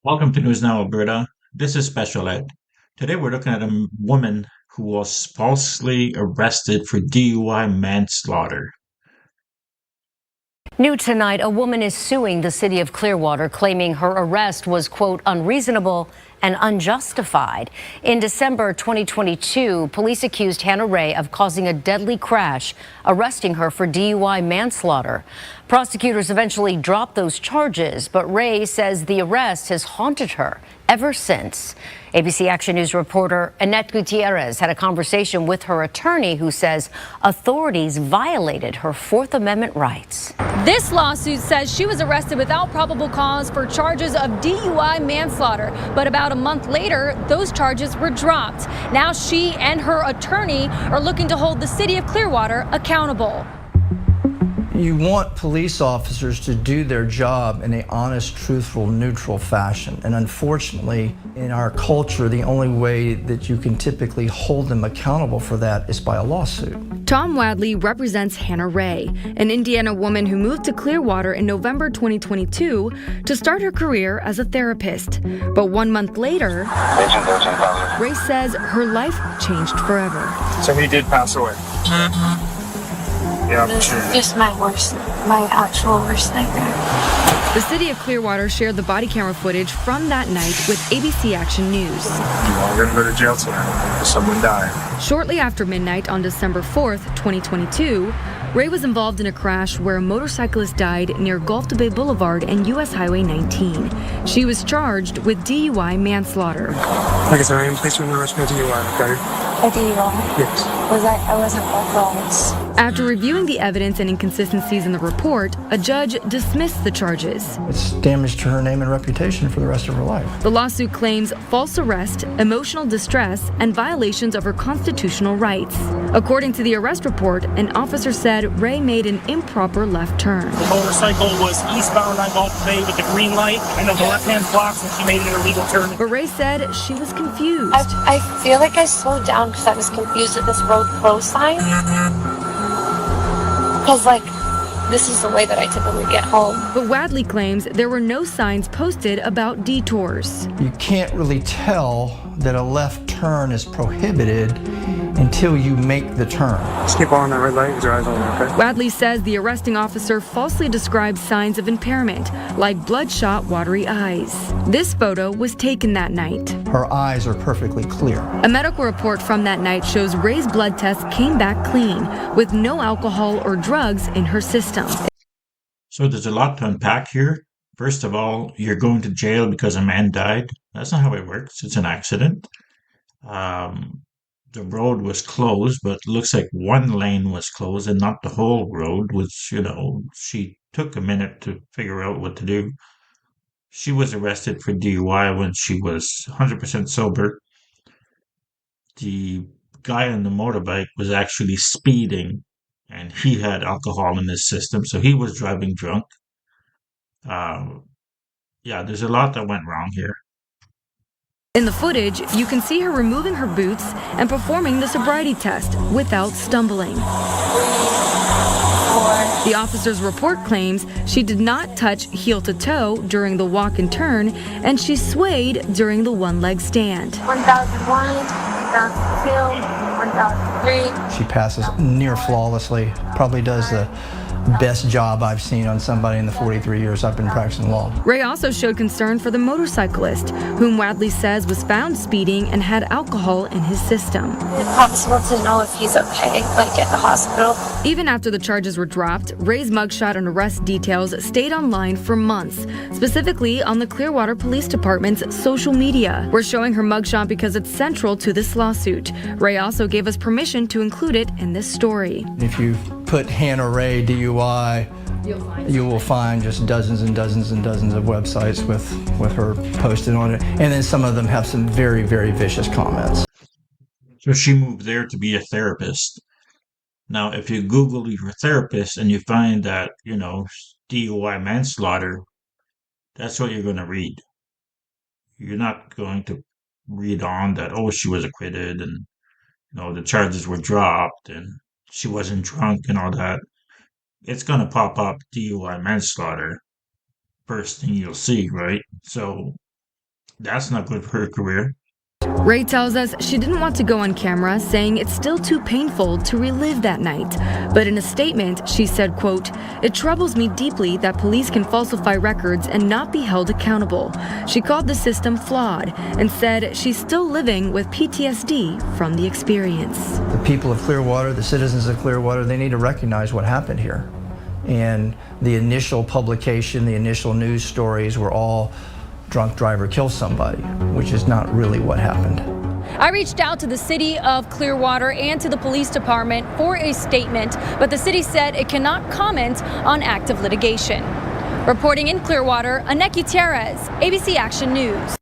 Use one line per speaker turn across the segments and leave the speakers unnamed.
Welcome to News Now, Alberta. This is Special Ed. Today we're looking at a woman who was falsely arrested for DUI manslaughter.
New tonight, a woman is suing the city of Clearwater, claiming her arrest was, quote, unreasonable and unjustified. In December 2022, police accused Hannah Ray of causing a deadly crash, arresting her for DUI manslaughter. Prosecutors eventually dropped those charges, but Ray says the arrest has haunted her ever since. ABC Action News reporter Annette Gutierrez had a conversation with her attorney, who says authorities violated her Fourth Amendment rights.
This lawsuit says she was arrested without probable cause for charges of DUI manslaughter, but about a month later, those charges were dropped. Now she and her attorney are looking to hold the city of Clearwater accountable.
You want police officers to do their job in an honest, truthful, neutral fashion. And unfortunately, in our culture, the only way that you can typically hold them accountable for that is by a lawsuit.
Tom Wadley represents Hannah Ray, an Indiana woman who moved to Clearwater in November 2022 to start her career as a therapist. But 1 month later, Ray says her life changed forever.
So he did pass away. Yeah,
This
sure.
is just my actual worst nightmare.
The city of Clearwater shared the body camera footage from that night with ABC Action News.
You're gonna go to jail tonight because someone died.
Shortly after midnight on December 4th, 2022, Ray was involved in a crash where a motorcyclist died near Gulf to Bay Boulevard and US Highway 19. She was charged with DUI manslaughter.
Like I said, I am placed under arrest for DUI, okay?
I do wrong.
Yes.
I wasn't authorized.
After reviewing the evidence and inconsistencies in the report, a judge dismissed the charges.
It's damage to her name and reputation for the rest of her life.
The lawsuit claims false arrest, emotional distress, and violations of her constitutional rights. According to the arrest report, an officer said Ray made an improper left turn.
The motorcycle was eastbound on Gulf Bay with the green light. I know the left-hand blocks and she made an illegal turn.
But Ray said she was confused.
I feel like I slowed down because I was confused with this road closed sign. Because, this is the way that I typically get home.
But Wadley claims there were no signs posted about detours.
You can't really tell that a left turn is prohibited until you make the turn.
Just keep on that red light with your eyes on it, okay?
Wadley says the arresting officer falsely described signs of impairment, like bloodshot, watery eyes. This photo was taken that night.
Her eyes are perfectly clear.
A medical report from that night shows Ray's blood test came back clean, with no alcohol or drugs in her system.
So there's a lot to unpack here. First of all, you're going to jail because a man died. That's not how it works. It's an accident. The road was closed, but it looks like one lane was closed and not the whole road, which, she took a minute to figure out what to do. She was arrested for DUI when she was 100% sober. The guy on the motorbike was actually speeding and he had alcohol in his system, so he was driving drunk. Yeah, there's a lot that went wrong here.
In the footage, you can see her removing her boots and performing the sobriety test without stumbling. The officer's report claims she did not touch heel to toe during the walk and turn, and she swayed during the one-leg stand.
1001, 1002, 1003.
She passes near flawlessly, probably does the best job I've seen on somebody in the 43 years I've been practicing law.
Ray also showed concern for the motorcyclist, whom Wadley says was found speeding and had alcohol in his system.
It's possible to know if he's okay, at the hospital.
Even after the charges were dropped, Ray's mugshot and arrest details stayed online for months, specifically on the Clearwater Police Department's social media. We're showing her mugshot because it's central to this lawsuit. Ray also gave us permission to include it in this story.
If you put Hannah Ray DUI, you will find just dozens and dozens and dozens of websites with her posted on it. And then some of them have some very, very vicious comments.
So she moved there to be a therapist. Now, if you Google your therapist and you find that, DUI manslaughter, that's what you're going to read. You're not going to read on that, oh, she was acquitted and, the charges were dropped and she wasn't drunk and all that. It's going to pop up DUI manslaughter first thing you'll see, right? So That's not good for her career.
Ray tells us she didn't want to go on camera, saying it's still too painful to relive that night. But in a statement, she said, quote, "It troubles me deeply that police can falsify records and not be held accountable." She called the system flawed and said she's still living with PTSD from the experience.
The people of Clearwater, the citizens of Clearwater, they need to recognize what happened here. And the initial publication, the initial news stories were all drunk driver kills somebody, which is not really what happened.
I reached out to the city of Clearwater and to the police department for a statement, but the city said it cannot comment on active litigation. Reporting in Clearwater, Annette Gutierrez, ABC Action News.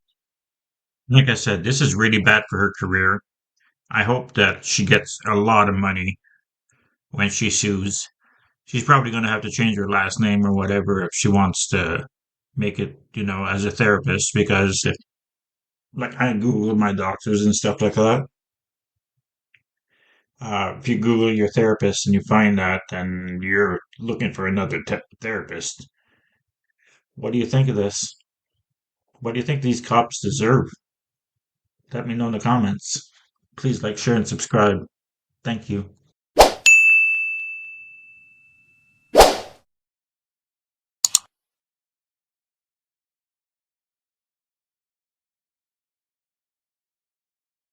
Like I said, this is really bad for her career. I hope that she gets a lot of money when she sues. She's probably going to have to change her last name or whatever if she wants to make it, as a therapist, because like I Google my doctors and stuff like that. If you Google your therapist and you find that, then you're looking for another therapist. What do you think of this? What do you think these cops deserve? Let me know in the comments. Please like, share, and subscribe. Thank you.